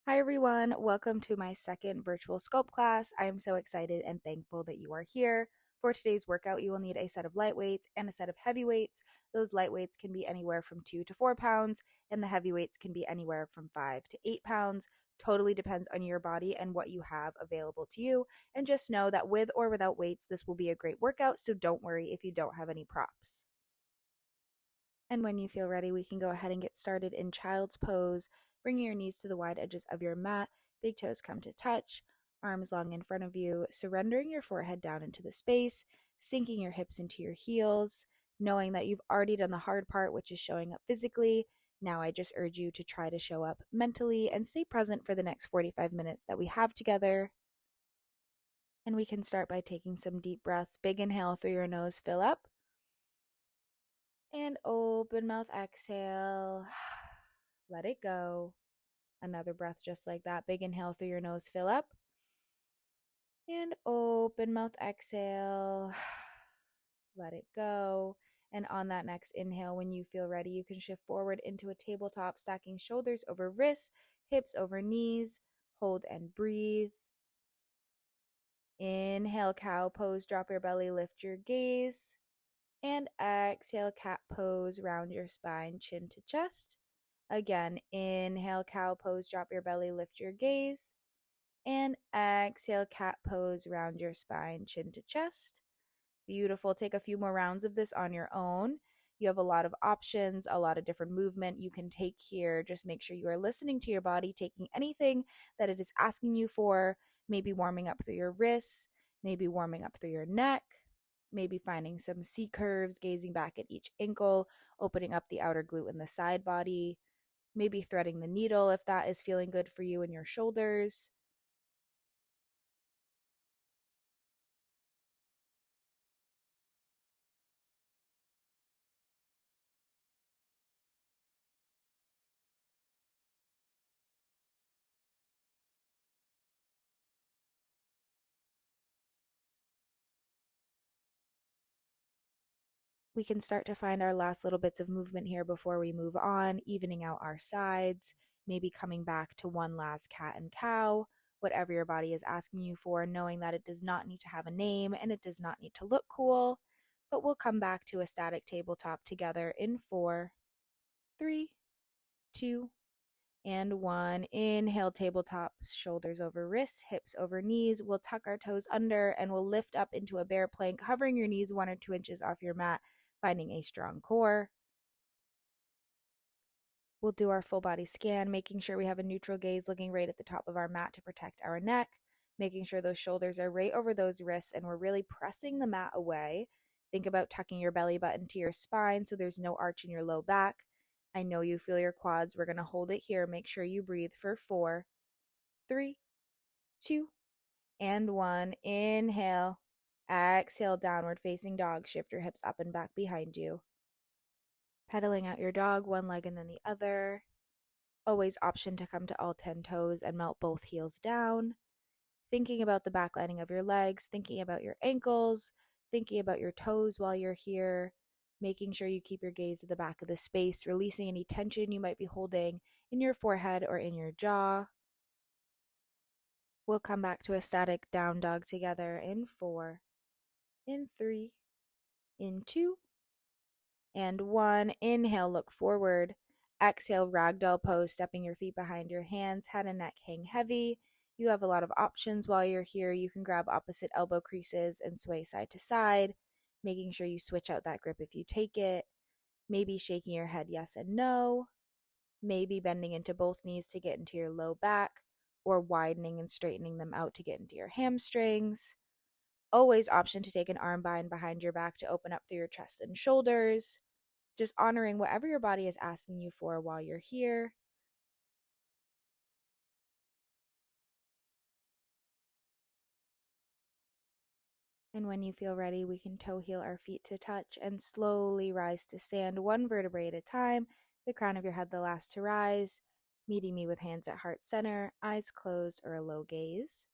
Hi everyone, welcome to my second virtual Sculpt class. I am so excited and thankful that you are here. For today's workout, you will need a set of light weights and a set of heavy weights. Those light weights can be anywhere from 2 to 4 pounds, and the heavy weights can be anywhere from 5 to 8 pounds. Totally depends on your body and what you have available to you. And just know that with or without weights, this will be a great workout, so don't worry if you don't have any props. And when you feel ready, we can go ahead and get started in child's pose, bringing your knees to the wide edges of your mat, big toes come to touch, arms long in front of you, surrendering your forehead down into the space, sinking your hips into your heels, knowing that you've already done the hard part, which is showing up physically. Now I just urge you to try to show up mentally and stay present for the next 45 minutes that we have together. And we can start by taking some deep breaths. Big inhale through your nose, fill up. And open mouth, exhale. Let it go. Another breath just like that. Big inhale through your nose, fill up. And open mouth, exhale. Let it go. And on that next inhale, when you feel ready, you can shift forward into a tabletop, stacking shoulders over wrists, hips over knees. Hold and breathe. Inhale, cow pose, drop your belly, lift your gaze. And exhale, cat pose, round your spine, chin to chest. Again, inhale, cow pose, drop your belly, lift your gaze. And exhale, cat pose, round your spine, chin to chest. Beautiful. Take a few more rounds of this on your own. You have a lot of options, a lot of different movement you can take here. Just make sure you are listening to your body, taking anything that it is asking you for, maybe warming up through your wrists, maybe warming up through your neck, maybe finding some C curves, gazing back at each ankle, opening up the outer glute and the side body, maybe threading the needle if that is feeling good for you in your shoulders. We can start to find our last little bits of movement here before we move on, evening out our sides, maybe coming back to one last cat and cow, whatever your body is asking you for, knowing that it does not need to have a name and it does not need to look cool. But we'll come back to a static tabletop together in 4, 3, 2, and 1. Inhale, tabletop, shoulders over wrists, hips over knees. We'll tuck our toes under and we'll lift up into a bear plank, hovering your knees 1 or 2 inches off your mat, finding a strong core. We'll do our full body scan, making sure we have a neutral gaze looking right at the top of our mat to protect our neck, making sure those shoulders are right over those wrists and we're really pressing the mat away. Think about tucking your belly button to your spine so there's no arch in your low back. I know you feel your quads. We're going to hold it here. Make sure you breathe for 4, 3, 2, and 1. Inhale. Exhale, downward facing dog. Shift your hips up and back behind you. Pedaling out your dog, one leg and then the other. Always option to come to all 10 toes and melt both heels down. Thinking about the back lining of your legs, thinking about your ankles, thinking about your toes while you're here, making sure you keep your gaze at the back of the space, releasing any tension you might be holding in your forehead or in your jaw. We'll come back to a static down dog together in 4, in 3, in 2, and 1. Inhale, look forward. Exhale, ragdoll pose, stepping your feet behind your hands, head and neck hang heavy. You have a lot of options while you're here. You can grab opposite elbow creases and sway side to side, making sure you switch out that grip if you take it. Maybe shaking your head yes and no. Maybe bending into both knees to get into your low back, or widening and straightening them out to get into your hamstrings. Always option to take an arm bind behind your back to open up through your chest and shoulders. Just honoring whatever your body is asking you for while you're here. And when you feel ready, we can toe heel our feet to touch and slowly rise to stand, one vertebrae at a time, the crown of your head the last to rise, meeting me with hands at heart center, eyes closed or a low gaze.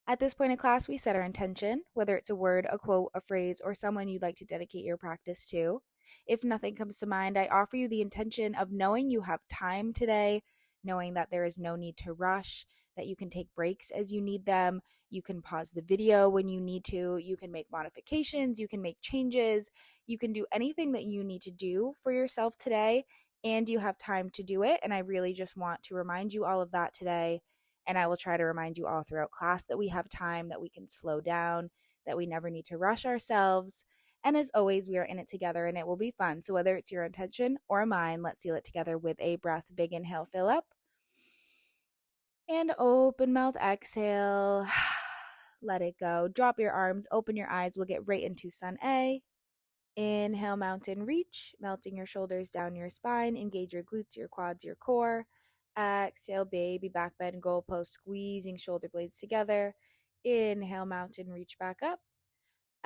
At this point in class, we set our intention, whether it's a word, a quote, a phrase, or someone you'd like to dedicate your practice to. If nothing comes to mind, I offer you the intention of knowing you have time today, knowing that there is no need to rush, that you can take breaks as you need them. You can pause the video when you need to. You can make modifications. You can make changes. You can do anything that you need to do for yourself today, and you have time to do it. And I really just want to remind you all of that today. And I will try to remind you all throughout class that we have time, that we can slow down, that we never need to rush ourselves. And as always, we are in it together and it will be fun. So whether it's your intention or mine, let's seal it together with a breath. Big inhale, fill up. And open mouth, exhale. Let it go. Drop your arms, open your eyes. We'll get right into Sun A. Inhale, mountain reach, melting your shoulders down your spine. Engage your glutes, your quads, your core. Exhale, baby back bend, goalpost, squeezing shoulder blades together. Inhale, mountain reach back up.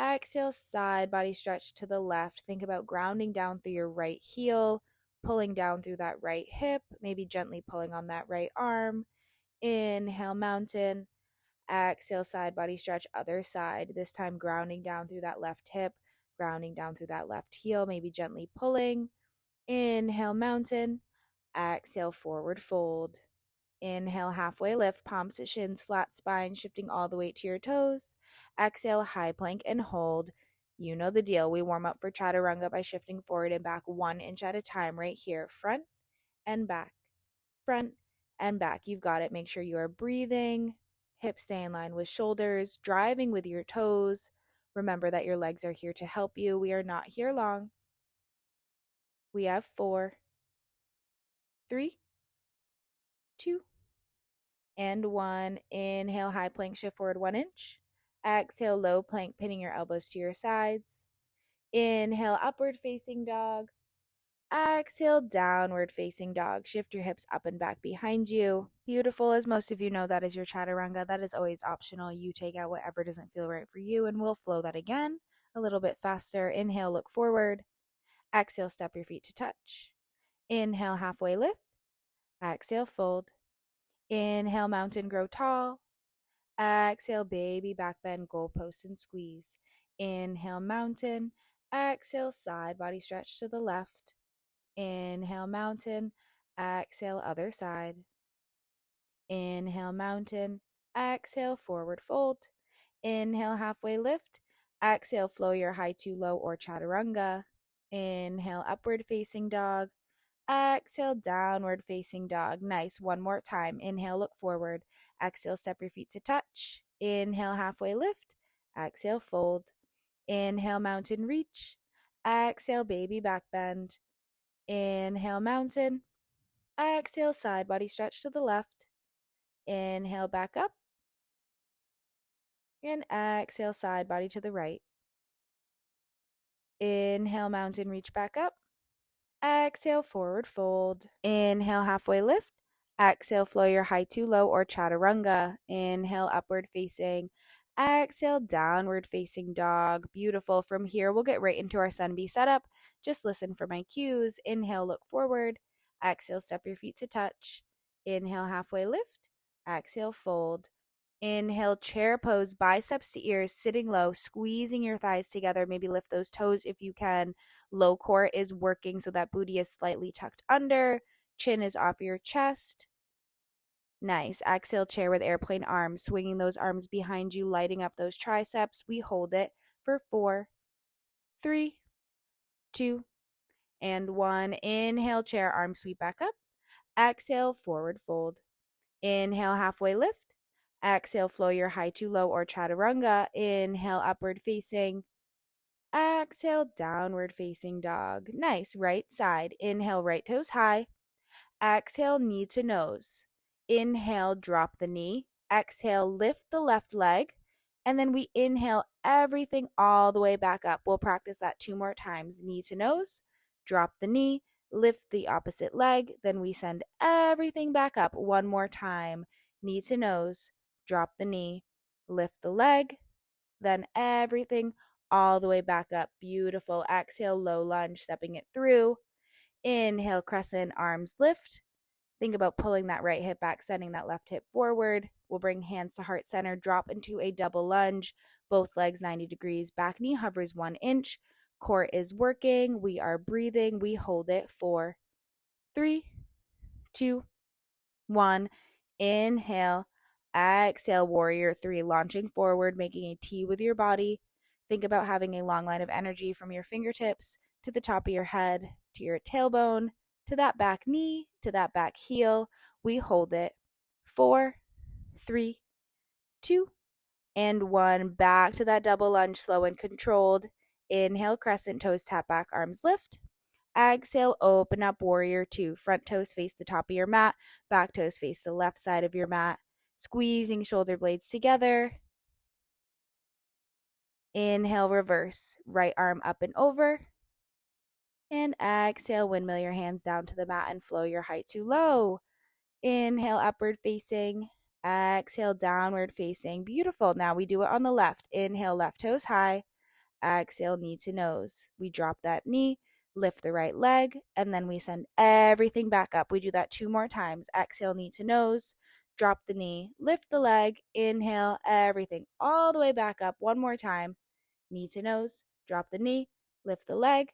Exhale, side body stretch to the left. Think about grounding down through your right heel, pulling down through that right hip, maybe gently pulling on that right arm. Inhale, mountain. Exhale, side body stretch, other side. This time grounding down through that left hip, grounding down through that left heel, maybe gently pulling. Inhale, mountain. Exhale, forward fold. Inhale, halfway lift, palms to shins, flat spine, shifting all the weight to your toes. Exhale, high plank and hold. You know the deal. We warm up for chaturanga by shifting forward and back 1 inch at a time right here. Front and back, front and back. You've got it. Make sure you are breathing. Hips stay in line with shoulders, driving with your toes. Remember that your legs are here to help you. We are not here long. We have 4, 3, 2, and 1. Inhale, high plank, shift forward 1 inch. Exhale, low plank, pinning your elbows to your sides. Inhale, upward facing dog. Exhale, downward facing dog. Shift your hips up and back behind you. Beautiful. As most of you know, that is your chaturanga. That is always optional. You take out whatever doesn't feel right for you, and we'll flow that again a little bit faster. Inhale, look forward. Exhale, step your feet to touch. Inhale, halfway lift. Exhale, fold. Inhale, mountain, grow tall. Exhale, baby back bend, goalpost and squeeze. Inhale, mountain. Exhale, side body stretch to the left. Inhale, mountain. Exhale, other side. Inhale, mountain. Exhale, forward fold. Inhale, halfway lift. Exhale, flow your high to low or chaturanga. Inhale, upward facing dog. Exhale, downward facing dog. Nice. One more time. Inhale, look forward. Exhale, step your feet to touch. Inhale, halfway lift. Exhale, fold. Inhale, mountain reach. Exhale, baby back bend. Inhale, mountain. Exhale, side body stretch to the left. Inhale, back up. And exhale, side body to the right. Inhale, mountain, reach back up. Exhale, forward fold. Inhale, halfway lift. Exhale, flow your high to low or chaturanga. Inhale, upward facing. Exhale, downward facing dog. Beautiful. From here, we'll get right into our sun B setup. Just listen for my cues. Inhale, look forward. Exhale, step your feet to touch. Inhale, halfway lift. Exhale, fold. Inhale, chair pose, biceps to ears, sitting low, squeezing your thighs together. Maybe lift those toes if you can. Low core is working so that booty is slightly tucked under. Chin is off your chest. Nice. Exhale, chair with airplane arms, swinging those arms behind you, lighting up those triceps. We hold it for 4, 3, 2, and 1. Inhale, chair, arms sweep back up. Exhale, forward fold. Inhale, halfway lift. Exhale, flow your high to low or chaturanga. Inhale, upward facing. Exhale, downward facing dog. Nice. Right side. Inhale, right toes high. Exhale, knee to nose. Inhale, drop the knee. Exhale, lift the left leg. And then we inhale everything all the way back up. We'll practice that 2 more times. Knee to nose, drop the knee, lift the opposite leg. Then we send everything back up 1 more time. Knee to nose, drop the knee, lift the leg, then everything all the way back up. Beautiful. Exhale, low lunge, stepping it through. Inhale, crescent, arms lift. Think about pulling that right hip back, sending that left hip forward. We'll bring hands to heart center, drop into a double lunge, both legs 90 degrees. Back knee hovers 1 inch. Core is working. We are breathing. We hold it 4, 3, 2, 1. Inhale. Exhale, warrior 3, launching forward, making a T with your body. Think about having a long line of energy from your fingertips to the top of your head, to your tailbone, to that back knee, to that back heel. We hold it. 4, 3, 2, and 1. Back to that double lunge, slow and controlled. Inhale, crescent toes, tap back, arms lift. Exhale, open up, warrior 2. Front toes face the top of your mat, back toes face the left side of your mat. Squeezing shoulder blades together. Inhale, reverse. Right arm up and over. And exhale, windmill your hands down to the mat and flow your height to low. Inhale, upward facing. Exhale, downward facing. Beautiful. Now we do it on the left. Inhale, left toes high. Exhale, knee to nose. We drop that knee, lift the right leg, and then we send everything back up. We do that 2 more times. Exhale, knee to nose. Drop the knee, lift the leg. Inhale, everything all the way back up. 1 more time. Knee to nose. Drop the knee, lift the leg.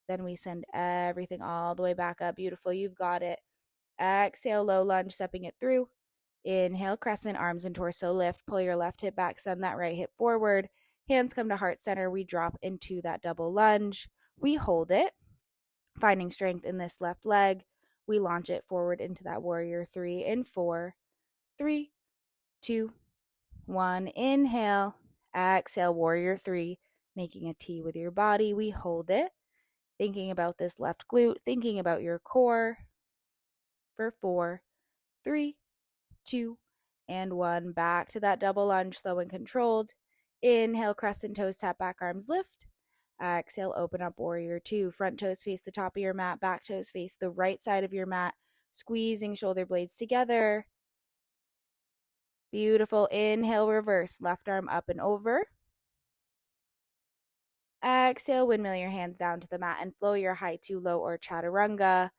Then we send everything all the way back up. Beautiful. You've got it. Exhale, low lunge, stepping it through. Inhale, crescent, arms and torso lift. Pull your left hip back, send that right hip forward. Hands come to heart center. We drop into that double lunge. We hold it, finding strength in this left leg. We launch it forward into that warrior 3 in 4, 3, 2, 1. Inhale, exhale, warrior 3, making a T with your body. We hold it, thinking about this left glute, thinking about your core for 4, 3, 2, and 1. Back to that double lunge, slow and controlled. Inhale, crescent toes, tap back, arms lift. Exhale, open up, warrior 2. Front toes face the top of your mat, back toes face the right side of your mat, squeezing shoulder blades together. Beautiful. Inhale, reverse, left arm up and over. Exhale, windmill your hands down to the mat and flow your height to low or chaturanga.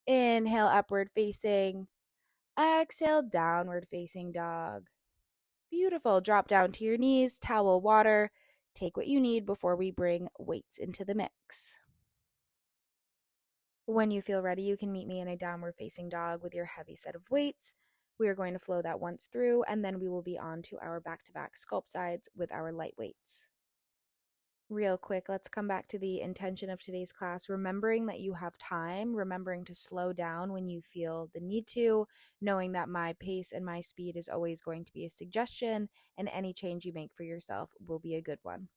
Inhale, upward facing. Exhale, downward facing dog. Beautiful. Drop down to your knees, towel, water. Take what you need before we bring weights into the mix. When you feel ready, you can meet me in a downward facing dog with your heavy set of weights. We are going to flow that once through, and then we will be on to our back-to-back sculpt sides with our light weights. Real quick, let's come back to the intention of today's class, remembering that you have time, remembering to slow down when you feel the need to, knowing that my pace and my speed is always going to be a suggestion, and any change you make for yourself will be a good one.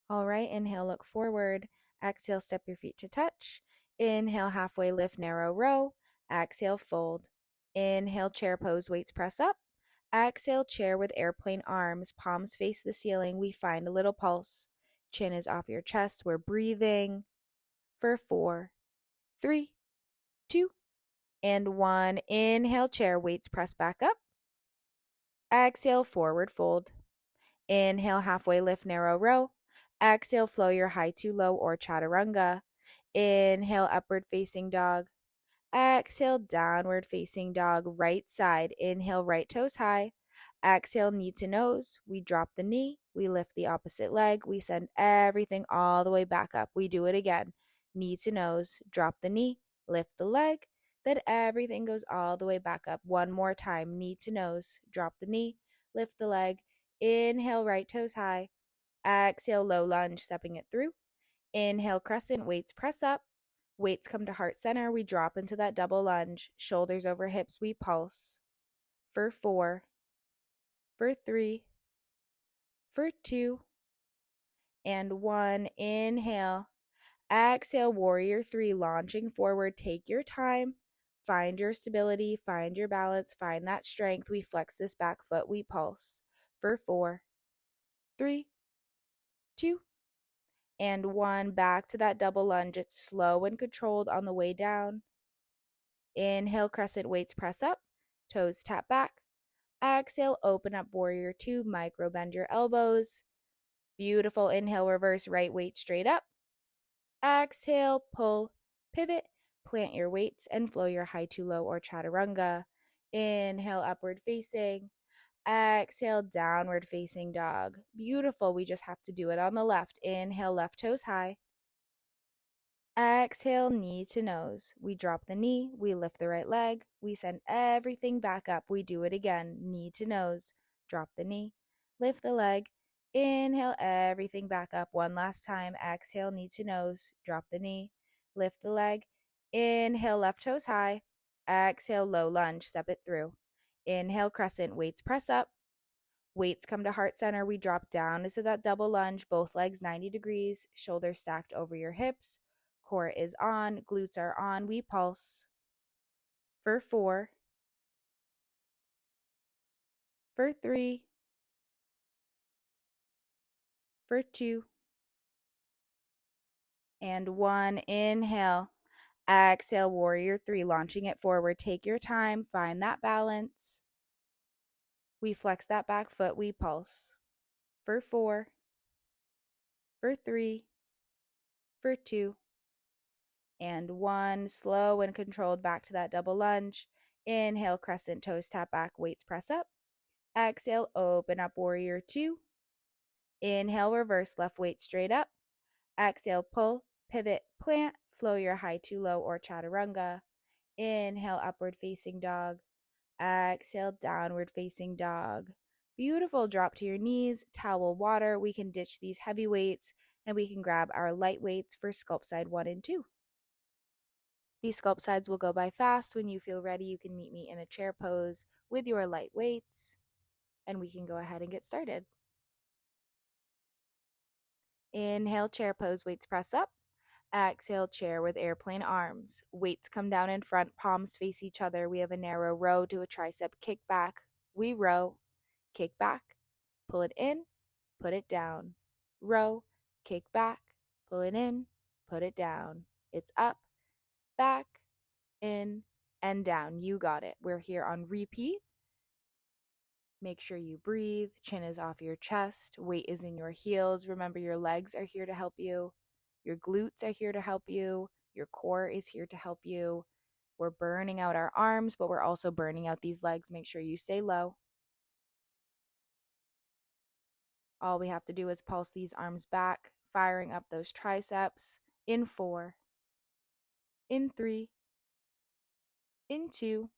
All right, inhale, look forward. Exhale, step your feet to touch. Inhale, halfway lift, narrow row. Exhale, fold. Inhale, chair pose, weights press up. Exhale, chair with airplane arms, palms face the ceiling. We find a little pulse. Chin is off your chest. We're breathing for 4, 3, 2, and 1. Inhale, chair, weights press back up. Exhale, forward fold. Inhale, halfway lift, narrow row. Exhale, flow your high to low or chaturanga. Inhale, upward facing dog. Exhale, downward facing dog, right side. Inhale, right toes high. Exhale, knee to nose. We drop the knee. We lift the opposite leg. We send everything all the way back up. We do it again. Knee to nose. Drop the knee. Lift the leg. Then everything goes all the way back up. One more time. Knee to nose. Drop the knee. Lift the leg. Inhale, right toes high. Exhale, low lunge, stepping it through. Inhale, crescent, weights press up. Weights come to heart center. We drop into that double lunge. Shoulders over hips. We pulse. For 4, for 3, for 2, and 1. Inhale. Exhale, warrior 3, launching forward. Take your time. Find your stability. Find your balance. Find that strength. We flex this back foot. We pulse. For 4, 3, 2, and 1. Back to that double lunge. It's slow and controlled on the way down. Inhale, crescent, weights press up. Toes tap back. Exhale, open up, warrior 2. Micro bend your elbows. Beautiful. Inhale, reverse, right weight straight up. Exhale, pull, pivot, plant your weights, and flow your high to low or chaturanga. Inhale, upward facing. Exhale, downward facing dog. Beautiful. We just have to do it on the left. Inhale, left toes high. Exhale, knee to nose. We drop the knee, we lift the right leg, we send everything back up. We do it again, knee to nose. Drop the knee, lift the leg. Inhale, everything back up. One last time. Exhale, knee to nose. Drop the knee, lift the leg. Inhale, left toes high. Exhale, low lunge. Step it through. Inhale, crescent. Weights press up. Weights come to heart center. We drop down into that double lunge, both legs 90 degrees, shoulders stacked over your hips. Core is on, glutes are on. We pulse for 4, for 3, for 2, and 1. Inhale. Exhale, warrior 3, launching it forward. Take your time, find that balance. We flex that back foot, we pulse for 4, for 3, for 2, and 1. Slow and controlled back to that double lunge. Inhale, crescent, toes tap back, weights press up. Exhale, open up, warrior 2. Inhale, reverse, left weight straight up. Exhale, pull, pivot, plant, flow your high to low or chaturanga. Inhale, upward facing dog. Exhale, downward facing dog. Beautiful. Drop to your knees, towel water. We can ditch these heavy weights and we can grab our light weights for sculpt side 1 and 2. These sculpt sides will go by fast. When you feel ready, you can meet me in a chair pose with your light weights, and we can go ahead and get started. Inhale, chair pose, weights press up. Exhale, chair with airplane arms. Weights come down in front, palms face each other. We have a narrow row to a tricep kick back. We row, kick back, pull it in, put it down. Row, kick back, pull it in, put it down. It's up, back, in, and down. You got it. We're here on repeat. Make sure you breathe. Chin is off your chest. Weight is in your heels. Remember, your legs are here to help you. Your glutes are here to help you. Your core is here to help you. We're burning out our arms, but we're also burning out these legs. Make sure you stay low. All we have to do is pulse these arms back, firing up those triceps. In 4, in 3, in 2,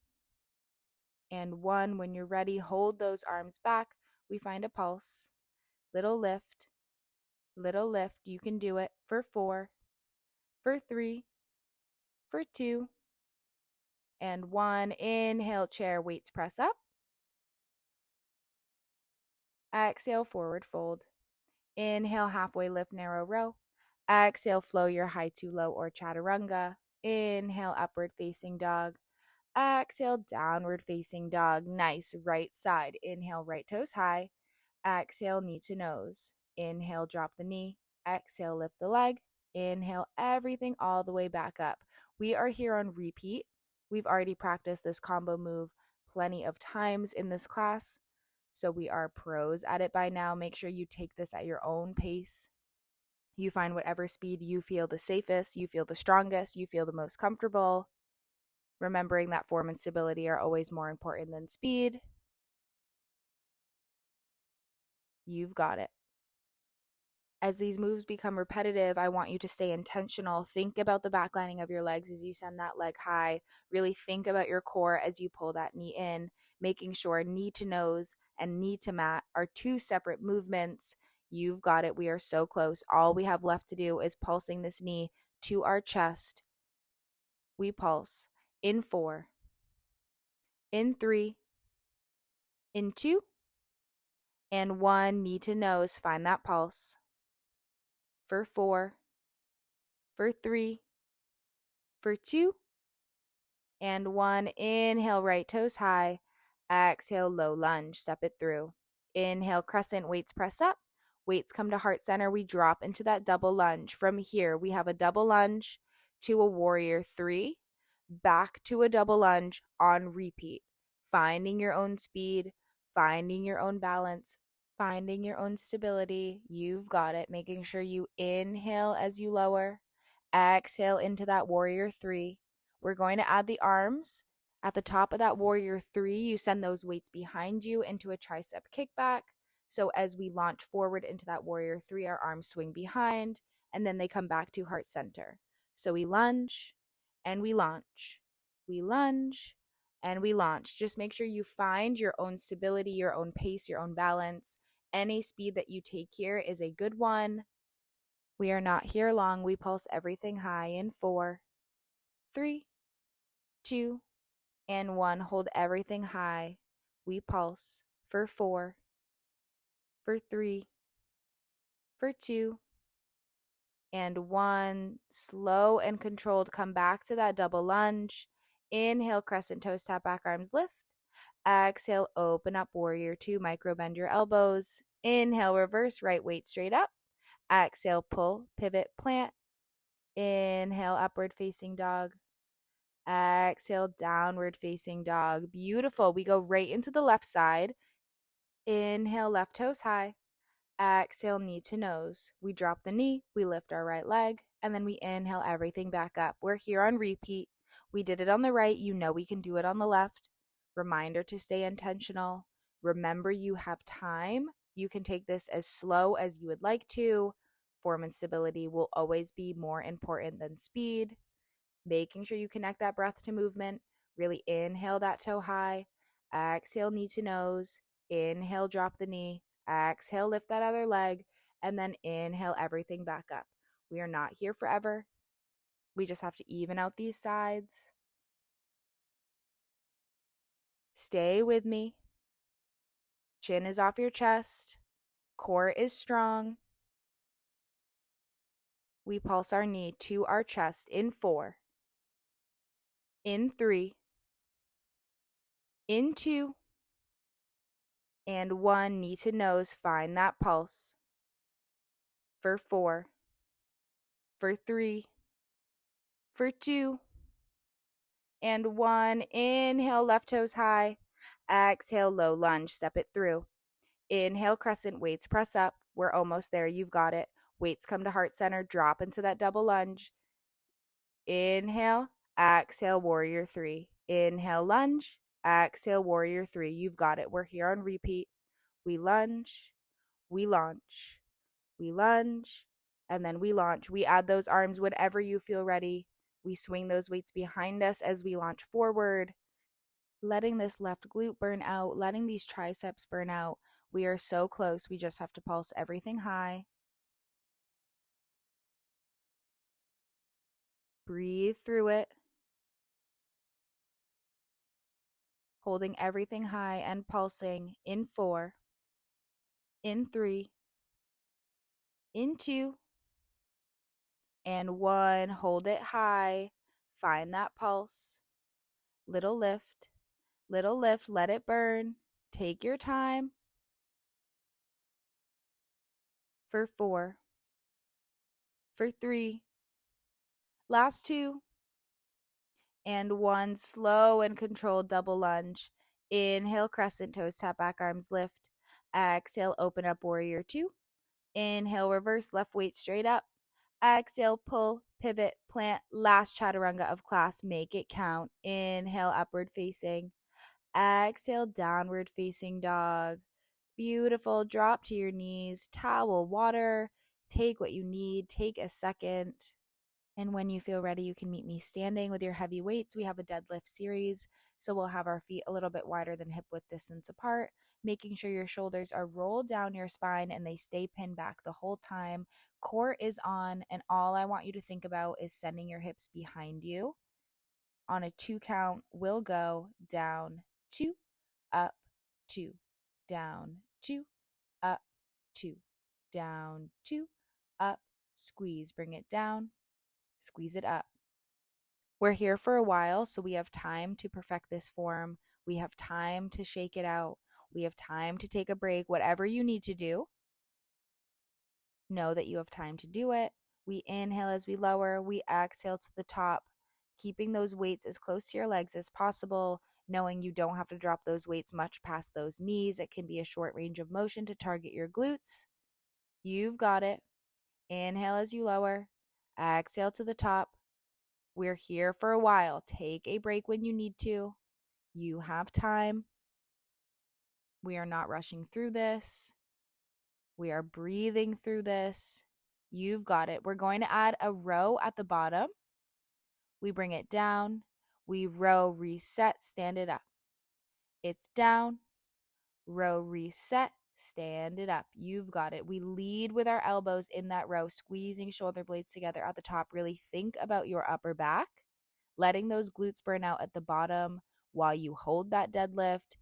and 1. When you're ready, hold those arms back. We find a pulse. Little lift, little lift. You can do it for 4, for 3, for 2, and 1. Inhale, chair, weights press up. Exhale, forward fold. Inhale, halfway lift, narrow row. Exhale, flow your high to low or chaturanga. Inhale, upward facing dog. Exhale, downward facing dog. Nice. Right side. Inhale, right toes high. Exhale, knee to nose. Inhale, drop the knee. Exhale, lift the leg. Inhale, everything all the way back up. We are here on repeat. We've already practiced this combo move plenty of times in this class, so we are pros at it by now. Make sure you take this at your own pace. You find whatever speed you feel the safest, you feel the strongest, you feel the most comfortable. Remembering that form and stability are always more important than speed. You've got it. As these moves become repetitive, I want you to stay intentional. Think about the backlining of your legs as you send that leg high. Really think about your core as you pull that knee in, making sure knee to nose and knee to mat are 2 separate movements. You've got it. We are so close. All we have left to do is pulsing this knee to our chest. We pulse in 4, in 3, in 2, and 1. Knee to nose. Find that pulse. For 4, for 3, for 2, and 1. Inhale, right toes high. Exhale, low lunge. Step it through. Inhale, crescent, weights press up. Weights come to heart center. We drop into that double lunge. From here, we have a double lunge to a warrior 3, back to a double lunge on repeat. Finding your own speed, finding your own balance, finding your own stability. You've got it. Making sure you inhale as you lower. Exhale into that warrior 3. We're going to add the arms. At the top of that warrior 3, you send those weights behind you into a tricep kickback. So as we launch forward into that warrior 3, our arms swing behind, and then they come back to heart center. So we lunge and we launch. We lunge and we launch. Just make sure you find your own stability, your own pace, your own balance. Any speed that you take here is a good one. We are not here long. We pulse everything high in 4, 3, 2, and 1. Hold everything high. We pulse for 4, for 3, for 2, and 1. Slow and controlled. Come back to that double lunge. Inhale, crescent toes, tap back, arms lift. Exhale, open up, warrior 2, micro bend your elbows. Inhale, reverse, right weight straight up. Exhale, pull, pivot, plant. Inhale, upward facing dog. Exhale, downward facing dog. Beautiful. We go right into the left side. Inhale, left toes high. Exhale, knee to nose. We drop the knee, we lift our right leg, and then we inhale everything back up. We're here on repeat. We did it on the right. You know we can do it on the left. Reminder to stay intentional. Remember, you have time. You can take this as slow as you would like to. Form and stability will always be more important than speed. Making sure you connect that breath to movement. Really inhale that toe high. Exhale, knee to nose. Inhale, drop the knee. Exhale, lift that other leg. And then inhale everything back up. We are not here forever. We just have to even out these sides. Stay with me. Chin is off your chest. Core is strong. We pulse our knee to our chest in 4, in 3, in 2, and 1. Knee to nose. Find that pulse. For 4, for 3, for 2, and 1. Inhale, left toes high. Exhale, low lunge. Step it through. Inhale, crescent weights. Press up. We're almost there. You've got it. Weights come to heart center. Drop into that double lunge. Inhale, exhale, warrior 3. Inhale, lunge. Exhale, warrior 3. You've got it. We're here on repeat. We lunge. We launch. We lunge, and then we launch. We add those arms whenever you feel ready. We swing those weights behind us as we launch forward, letting this left glute burn out, letting these triceps burn out. We are so close. We just have to pulse everything high. Breathe through it. Holding everything high and pulsing in 4, in 3, in 2, and 1. Hold it high. Find that pulse. Little lift. Little lift, let it burn. Take your time. For 4, for 3, last 2, and 1. Slow and controlled double lunge. Inhale, crescent toes, tap back, arms lift. Exhale, open up, warrior 2. Inhale, reverse, left weight straight up. Exhale, pull, pivot, plant. Last chaturanga of class, make it count. Inhale, upward facing. Exhale, downward facing dog. Beautiful. Drop to your knees. Towel, water. Take what you need. Take a second. And when you feel ready, you can meet me standing with your heavy weights. We have a deadlift series, so we'll have our feet a little bit wider than hip width distance apart, making sure your shoulders are rolled down your spine and they stay pinned back the whole time. Core is on, and all I want you to think about is sending your hips behind you. On a 2 count, we'll go down, 2, up, 2, down, 2, up, 2, down, 2, up, squeeze, bring it down, squeeze it up. We're here for a while, so we have time to perfect this form. We have time to shake it out. We have time to take a break. Whatever you need to do, know that you have time to do it. We inhale as we lower. We exhale to the top, keeping those weights as close to your legs as possible, knowing you don't have to drop those weights much past those knees. It can be a short range of motion to target your glutes. You've got it. Inhale as you lower. Exhale to the top. We're here for a while. Take a break when you need to. You have time. We are not rushing through this. We are breathing through this. You've got it. We're going to add a row at the bottom. We bring it down. We row, reset, stand it up. It's down, row, reset, stand it up. You've got it. We lead with our elbows in that row, squeezing shoulder blades together at the top. Really think about your upper back, letting those glutes burn out at the bottom while you hold that deadlift,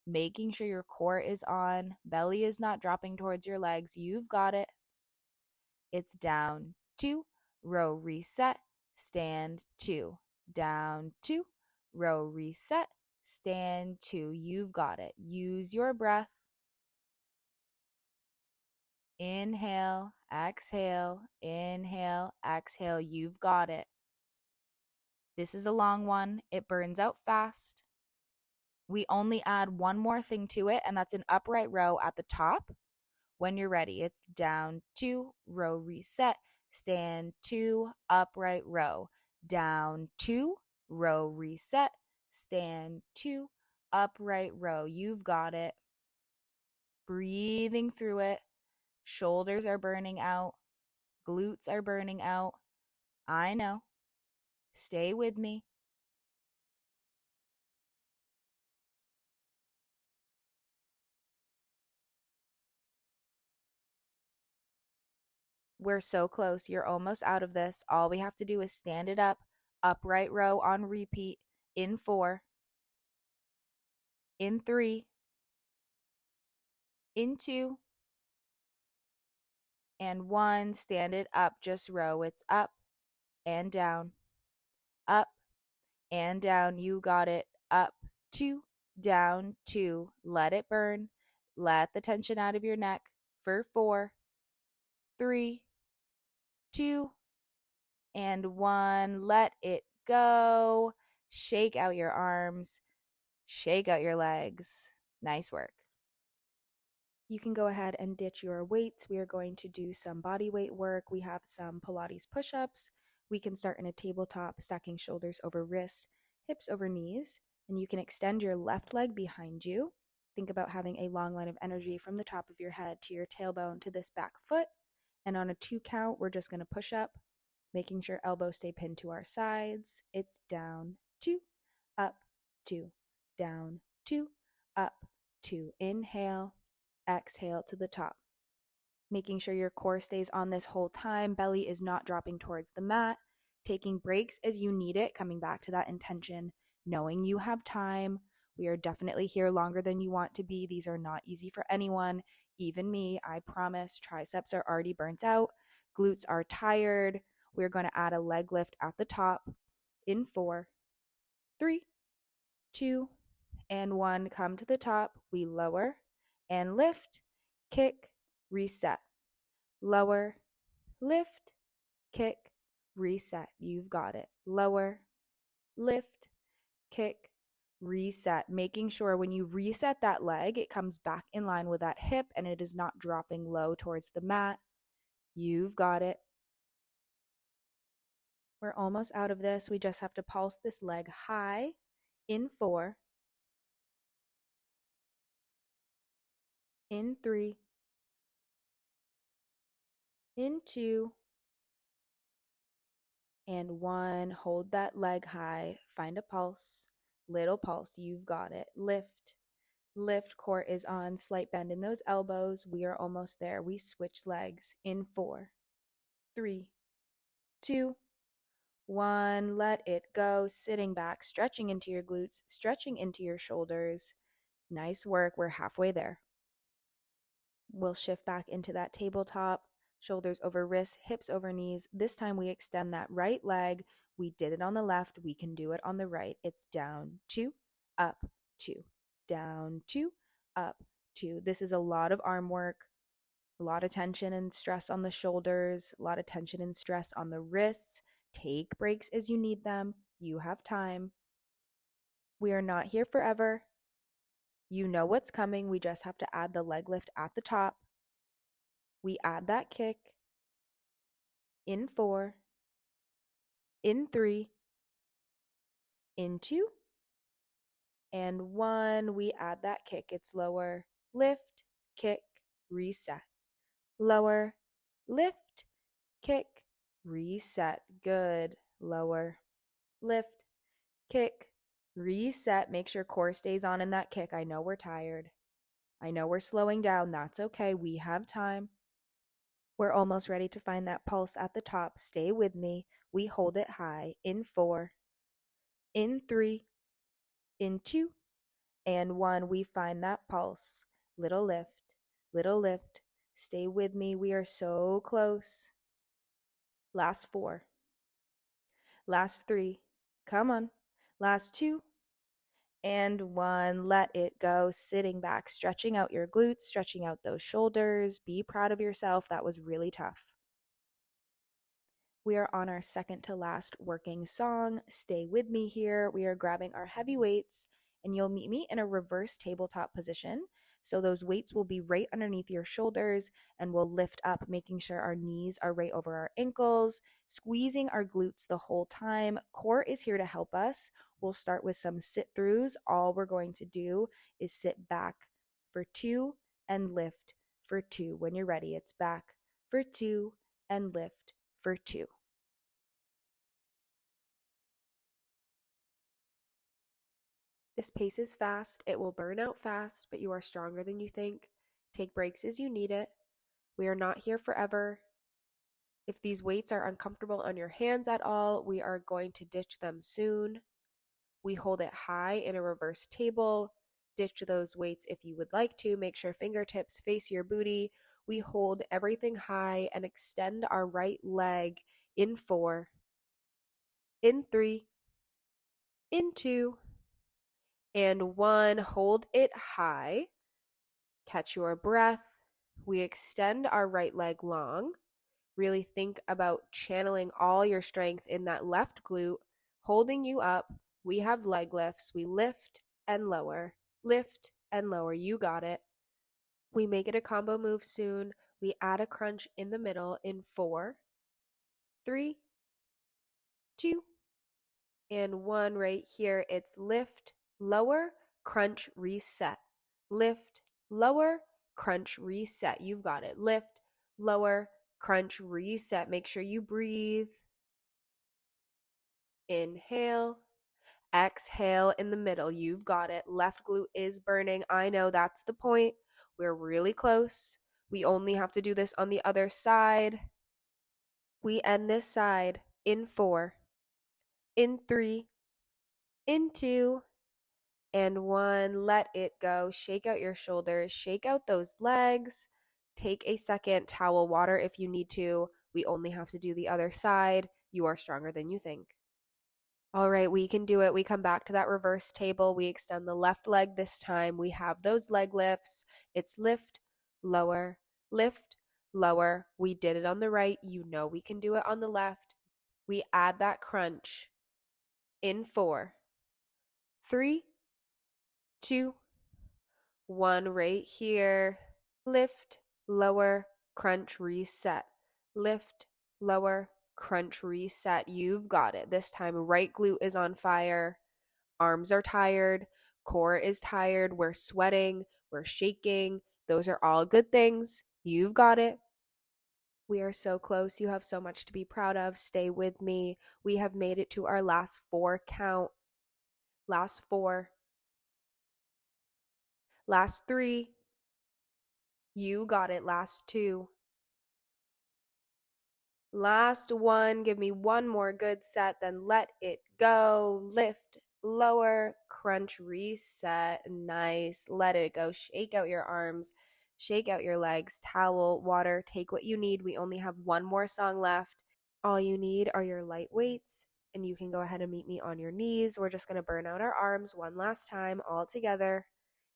making sure your core is on, belly is not dropping towards your legs. You've got it. It's down, 2, row, reset, stand, 2, down, 2, row, reset, stand, 2. You've got it. Use your breath. Inhale, exhale, inhale, exhale. You've got it. This is a long one. It burns out fast. We only add one more thing to it, and that's an upright row at the top. When you're ready, it's down, 2, row, reset, stand, 2, upright row, down, 2, row, reset, stand, 2, upright row. You've got it. Breathing through it. Shoulders are burning out. Glutes are burning out. I know. Stay with me. We're so close. You're almost out of this. All we have to do is stand it up. Upright row on repeat. In 4. In 3. In 2. And 1. Stand it up. Just row. It's up and down. Up and down. You got it. Up, 2, down, 2. Let it burn. Let the tension out of your neck for 4, 3, 2, and 1. Let it go. Shake out your arms. Shake out your legs. Nice work. You can go ahead and ditch your weights. We are going to do some body weight work. We have some Pilates push-ups. We can start in a tabletop, stacking shoulders over wrists, hips over knees, and you can extend your left leg behind you. Think about having a long line of energy from the top of your head to your tailbone to this back foot. And on a 2 count, we're just going to push up, making sure elbows stay pinned to our sides. It's down, 2, up, 2, down, 2, up, 2. Inhale. Exhale to the top. Making sure your core stays on this whole time. Belly is not dropping towards the mat. Taking breaks as you need it. Coming back to that intention. Knowing you have time. We are definitely here longer than you want to be. These are not easy for anyone. Even me, I promise. Triceps are already burnt out. Glutes are tired. We're going to add a leg lift at the top. In 4, 3, 2, and 1. Come to the top. We lower and lift, kick, reset. Lower, lift, kick, reset. You've got it. Lower, lift, kick, reset. Making sure when you reset that leg, it comes back in line with that hip and it is not dropping low towards the mat. You've got it. We're almost out of this. We just have to pulse this leg high. In 4, in 3, in 2, and 1. Hold that leg high. Find a pulse. Little pulse. You've got it. Lift. Lift. Core is on. Slight bend in those elbows. We are almost there. We switch legs. In 4, 3, 2, 1. Let it go. Sitting back. Stretching into your glutes. Stretching into your shoulders. Nice work. We're halfway there. We'll shift back into that tabletop. Shoulders over wrists, hips over knees. This time we extend that right leg. We did it on the left. We can do it on the right. It's down, 2, up, 2, down, 2, up, 2. This is a lot of arm work, a lot of tension and stress on the shoulders, a lot of tension and stress on the wrists. Take breaks as you need them. You have time. We are not here forever. You know what's coming. We just have to add the leg lift at the top. We add that kick. In 4, in 3, in 2, and 1. We add that kick. It's lower, lift, kick, reset. Lower, lift, kick, reset. Good. Lower, lift, kick, reset. Make sure core stays on in that kick. I know we're tired. I know we're slowing down. That's okay. We have time. We're almost ready to find that pulse at the top. Stay with me. We hold it high in 4, in 3, in 2, and 1. We find that pulse. Little lift, little lift. Stay with me. We are so close. Last 4, last 3. Come on. Last 2, and 1. Let it go. Sitting back, stretching out your glutes, stretching out those shoulders. Be proud of yourself. That was really tough. We are on our second to last working song. Stay with me here. We are grabbing our heavy weights, and you'll meet me in a reverse tabletop position. So those weights will be right underneath your shoulders, and we'll lift up, making sure our knees are right over our ankles, squeezing our glutes the whole time. Core is here to help us. We'll start with some sit throughs. All we're going to do is sit back for 2 and lift for 2. When you're ready, it's back for 2 and lift for 2. This pace is fast. It will burn out fast, but you are stronger than you think. Take breaks as you need it. We are not here forever. If these weights are uncomfortable on your hands at all, we are going to ditch them soon. We hold it high in a reverse table. Ditch those weights if you would like to. Make sure fingertips face your booty. We hold everything high and extend our right leg in 4, in 3, in 2, and 1. Hold it high. Catch your breath. We extend our right leg long. Really think about channeling all your strength in that left glute, holding you up. We have leg lifts. We lift and lower, lift and lower. You got it. We make it a combo move soon. We add a crunch in the middle in 4, 3, 2, and 1 right here. It's lift, lower, crunch, reset. Lift, lower, crunch, reset. You've got it. Lift, lower, crunch, reset. Make sure you breathe. Inhale, exhale in the middle. You've got it. Left glute is burning. I know that's the point. We're really close. We only have to do this on the other side. We end this side in 4, in 3, in 2, and 1. Let it go. Shake out your shoulders. Shake out those legs. Take a second. Towel water if you need to. We only have to do the other side. You are stronger than you think. All right, we can do it. We come back to that reverse table. We extend the left leg this time. We have those leg lifts. It's lift, lower, lift, lower. We did it on the right. You know we can do it on the left. We add that crunch in 4, 3, 2, 1 right here. Lift, lower, crunch, reset. Lift, lower, crunch, reset. You've got it. This time, right glute is on fire. Arms are tired. Core is tired. We're sweating. We're shaking. Those are all good things. You've got it. We are so close. You have so much to be proud of. Stay with me. We have made it to our last 4 count. Last 4. Last 3. You got it. Last 2. Last 1. Give me one more good set, then let it go. Lift, lower, crunch, reset. Nice. Let it go. Shake out your arms, shake out your legs. Towel, water, take what you need. We only have one more song left. All you need are your light weights, and you can go ahead and meet me on your knees. We're just going to burn out our arms one last time, all together.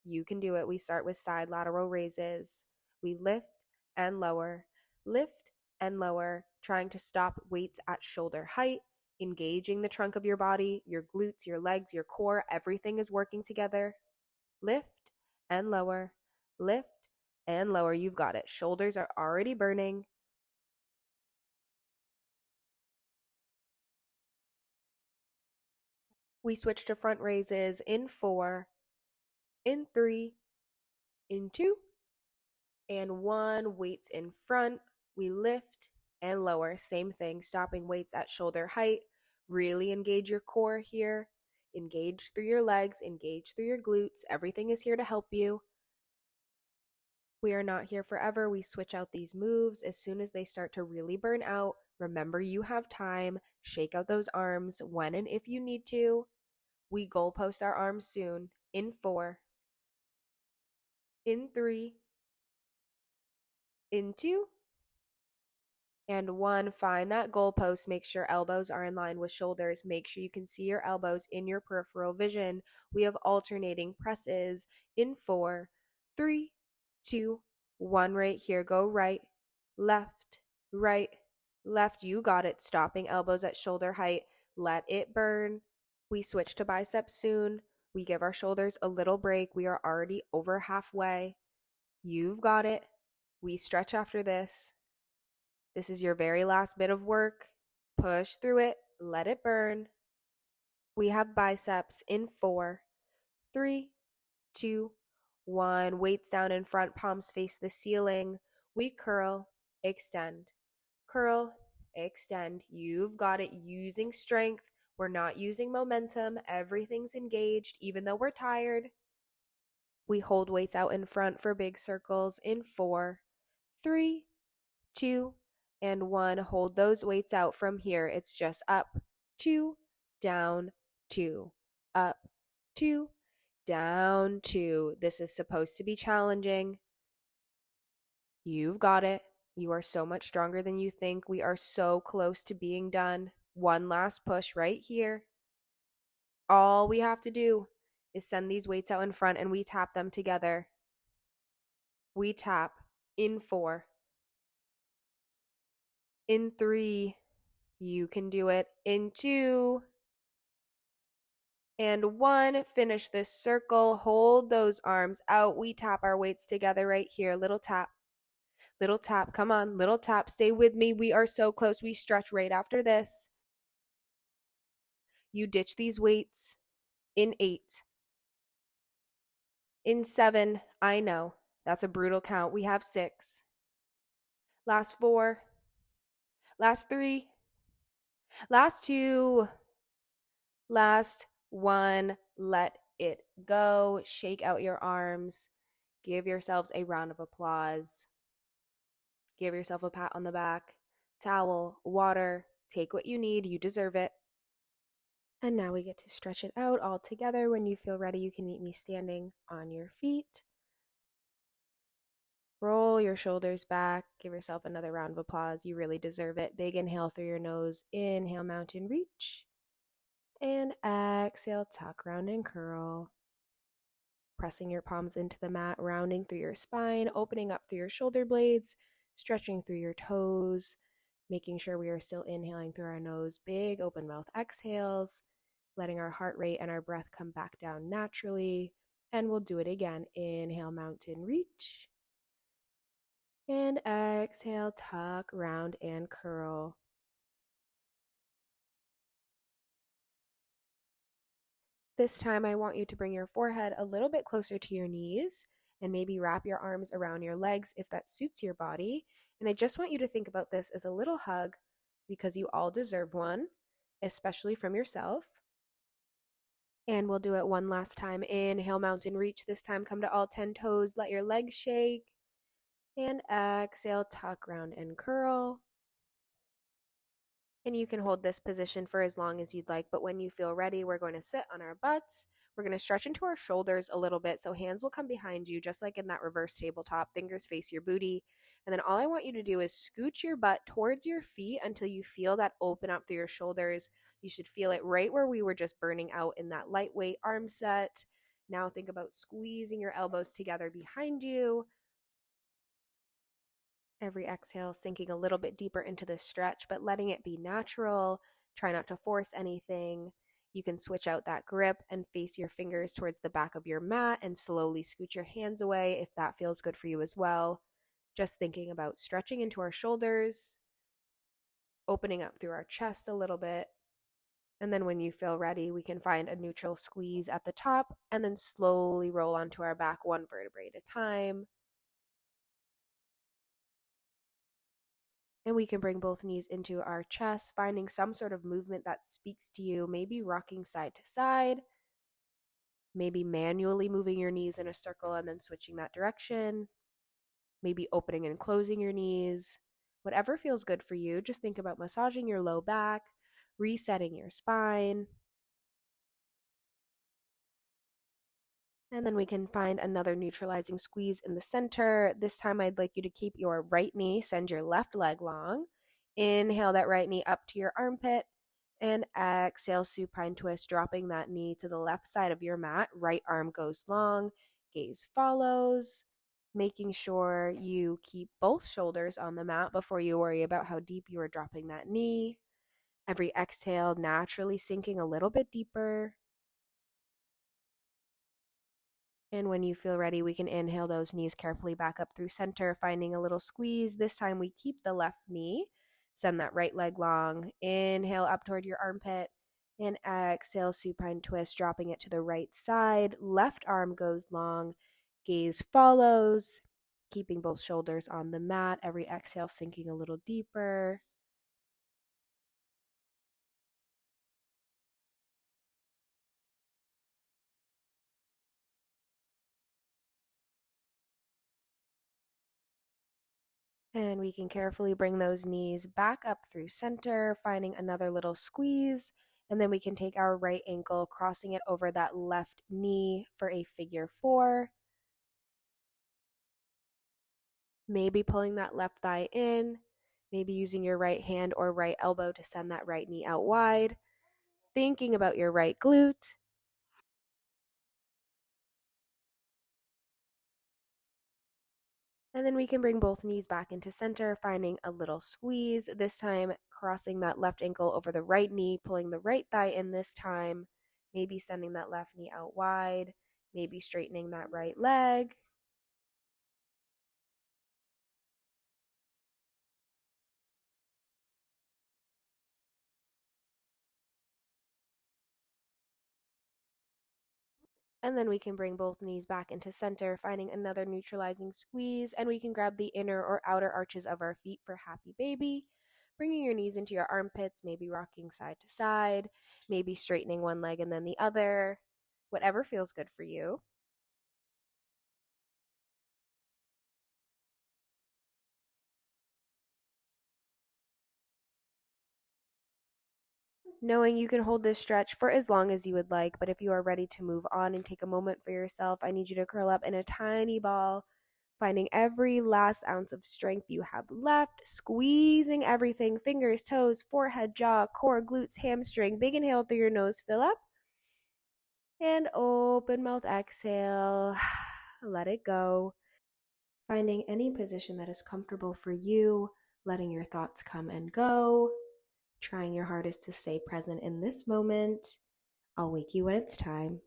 You can do it. We start with side lateral raises. We lift and lower, lift and lower, trying to stop weights at shoulder height, engaging the trunk of your body, your glutes, your legs, your core. Everything is working together. Lift and lower, lift and lower. You've got it. Shoulders are already burning. We switch to front raises in 4, in 3, in 2, and 1. Weights in front. We lift and lower. Same thing, stopping weights at shoulder height. Really engage your core here. Engage through your legs, engage through your glutes. Everything is here to help you. We are not here forever. We switch out these moves as soon as they start to really burn out. Remember, you have time. Shake out those arms when and if you need to. We goalpost our arms soon. In 4, in 3, in 2, and 1. Find that goalpost. Make sure elbows are in line with shoulders. Make sure you can see your elbows in your peripheral vision. We have alternating presses. In 4, 3, 2, 1. Right here. Go right, left, right, left. You got it. Stopping elbows at shoulder height. Let it burn. We switch to biceps soon. We give our shoulders a little break. We are already over halfway. You've got it. We stretch after this. This is your very last bit of work. Push through it. Let it burn. We have biceps in 4, 3, 2, 1. Weights down in front, palms face the ceiling. We curl, extend, curl, extend. You've got it. Using strength. We're not using momentum. Everything's engaged, even though we're tired. We hold weights out in front for big circles in 4, 3, 2, and 1. Hold those weights out from here. It's just up, 2, down, 2, up, 2, down, 2. This is supposed to be challenging. You've got it. You are so much stronger than you think. We are so close to being done. One last push right here. All we have to do is send these weights out in front and we tap them together. We tap in 4, in 3, you can do it, in 2, and 1. Finish this circle. Hold those arms out. We tap our weights together right here. Little tap. Little tap. Come on. Little tap. Stay with me. We are so close. We stretch right after this. You ditch these weights. In 8. In 7. I know. That's a brutal count. We have 6. Last 4. Last 3. Last 2. Last 1. Let it go. Shake out your arms. Give yourselves a round of applause. Give yourself a pat on the back. Towel, water, take what you need. You deserve it. And now we get to stretch it out all together. When you feel ready, you can meet me standing on your feet. Roll your shoulders back. Give yourself another round of applause. You really deserve it. Big inhale through your nose. Inhale, mountain reach. And exhale, tuck, round, and curl. Pressing your palms into the mat, rounding through your spine, opening up through your shoulder blades, stretching through your toes, making sure we are still inhaling through our nose. Big open mouth exhales, letting our heart rate and our breath come back down naturally. And we'll do it again. Inhale, mountain reach. And exhale, tuck, round, and curl. This time, I want you to bring your forehead a little bit closer to your knees and maybe wrap your arms around your legs if that suits your body. And I just want you to think about this as a little hug because you all deserve one, especially from yourself. And we'll do it one last time. Inhale, mountain reach. This time, come to all 10 toes. Let your legs shake. And exhale, tuck, round, and curl. And you can hold this position for as long as you'd like, but when you feel ready, we're going to sit on our butts. We're going to stretch into our shoulders a little bit, so hands will come behind you, just like in that reverse tabletop. Fingers face your booty. And then all I want you to do is scooch your butt towards your feet until you feel that open up through your shoulders. You should feel it right where we were just burning out in that lightweight arm set. Now think about squeezing your elbows together behind you. Every exhale, sinking a little bit deeper into the stretch, but letting it be natural. Try not to force anything. You can switch out that grip and face your fingers towards the back of your mat and slowly scoot your hands away if that feels good for you as well. Just thinking about stretching into our shoulders, opening up through our chest a little bit. And then when you feel ready, we can find a neutral squeeze at the top and then slowly roll onto our back one vertebrae at a time. And we can bring both knees into our chest, finding some sort of movement that speaks to you, maybe rocking side to side, maybe manually moving your knees in a circle and then switching that direction, maybe opening and closing your knees. Whatever feels good for you, just think about massaging your low back, resetting your spine. And then we can find another neutralizing squeeze in the center. This time I'd like you to keep your right knee, send your left leg long. Inhale that right knee up to your armpit and exhale supine twist, dropping that knee to the left side of your mat. Right arm goes long, gaze follows, making sure you keep both shoulders on the mat before you worry about how deep you are dropping that knee. Every exhale, naturally sinking a little bit deeper. And when you feel ready, we can inhale those knees carefully back up through center, finding a little squeeze. This time we keep the left knee, send that right leg long. Inhale up toward your armpit and exhale, supine twist, dropping it to the right side. Left arm goes long, gaze follows, keeping both shoulders on the mat. Every exhale, sinking a little deeper. And we can carefully bring those knees back up through center, finding another little squeeze. And then we can take our right ankle, crossing it over that left knee for a figure four. Maybe pulling that left thigh in, maybe using your right hand or right elbow to send that right knee out wide. Thinking about your right glute. And then we can bring both knees back into center, finding a little squeeze. This time, crossing that left ankle over the right knee, pulling the right thigh in this time. Maybe sending that left knee out wide. Maybe straightening that right leg. And then we can bring both knees back into center, finding another neutralizing squeeze. And we can grab the inner or outer arches of our feet for happy baby. Bringing your knees into your armpits, maybe rocking side to side, maybe straightening one leg and then the other. Whatever feels good for you. Knowing you can hold this stretch for as long as you would like, but if you are ready to move on and take a moment for yourself, I need you to curl up in a tiny ball, finding every last ounce of strength you have left, squeezing everything, fingers, toes, forehead, jaw, core, glutes, hamstring. Big inhale through your nose, fill up, and open mouth exhale. Let it go. Finding any position that is comfortable for you, letting your thoughts come and go, trying your hardest to stay present in this moment. I'll wake you when it's time.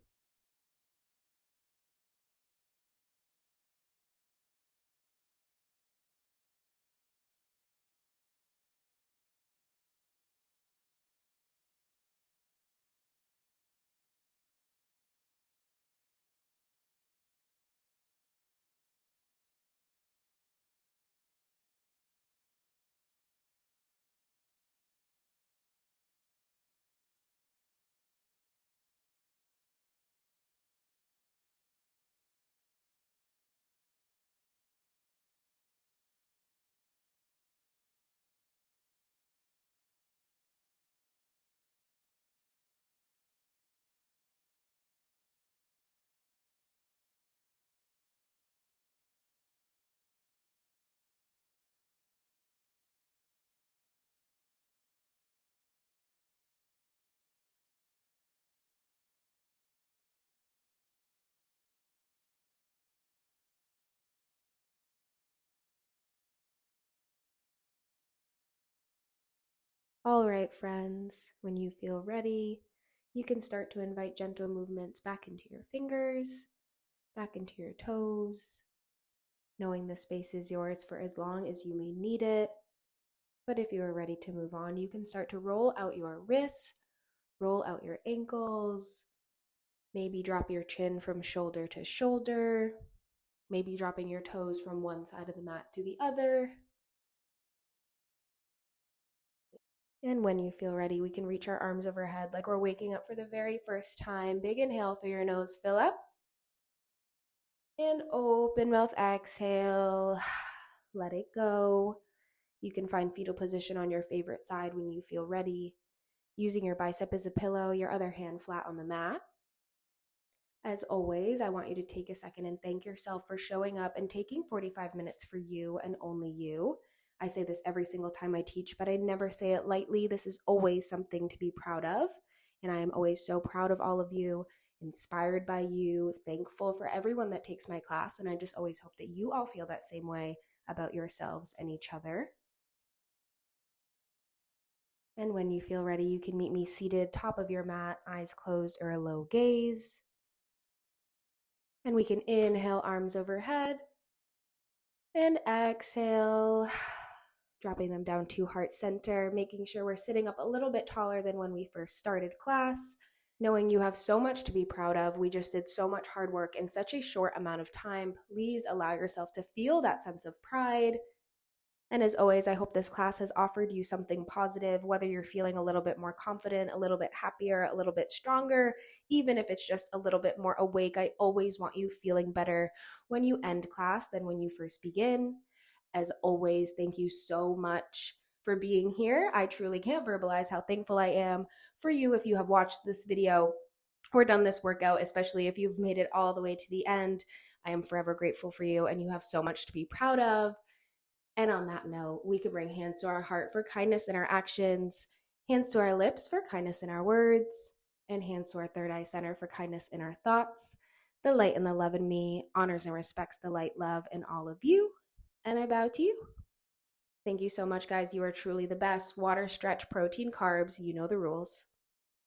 All right, friends, when you feel ready, you can start to invite gentle movements back into your fingers, back into your toes, knowing the space is yours for as long as you may need it. But if you are ready to move on, you can start to roll out your wrists, roll out your ankles, maybe drop your chin from shoulder to shoulder, maybe dropping your toes from one side of the mat to the other. And when you feel ready, we can reach our arms overhead like we're waking up for the very first time. Big inhale through your nose, fill up. And open mouth, exhale. Let it go. You can find fetal position on your favorite side when you feel ready. Using your bicep as a pillow, your other hand flat on the mat. As always, I want you to take a second and thank yourself for showing up and taking 45 minutes for you and only you. I say this every single time I teach, but I never say it lightly. This is always something to be proud of. And I am always so proud of all of you, inspired by you, thankful for everyone that takes my class. And I just always hope that you all feel that same way about yourselves and each other. And when you feel ready, you can meet me seated top of your mat, eyes closed or a low gaze. And we can inhale, arms overhead, and exhale, dropping them down to heart center, making sure we're sitting up a little bit taller than when we first started class, knowing you have so much to be proud of. We just did so much hard work in such a short amount of time. Please allow yourself to feel that sense of pride. And as always, I hope this class has offered you something positive, whether you're feeling a little bit more confident, a little bit happier, a little bit stronger, even if it's just a little bit more awake. I always want you feeling better when you end class than when you first begin. As always, thank you so much for being here. I truly can't verbalize how thankful I am for you if you have watched this video or done this workout, especially if you've made it all the way to the end. I am forever grateful for you, and you have so much to be proud of. And on that note, we can bring hands to our heart for kindness in our actions, hands to our lips for kindness in our words, and hands to our third eye center for kindness in our thoughts. The light and the love in me honors and respects the light, love in all of you. And I bow to you. Thank you so much, guys. You are truly the best. Water, stretch, protein, carbs. You know the rules.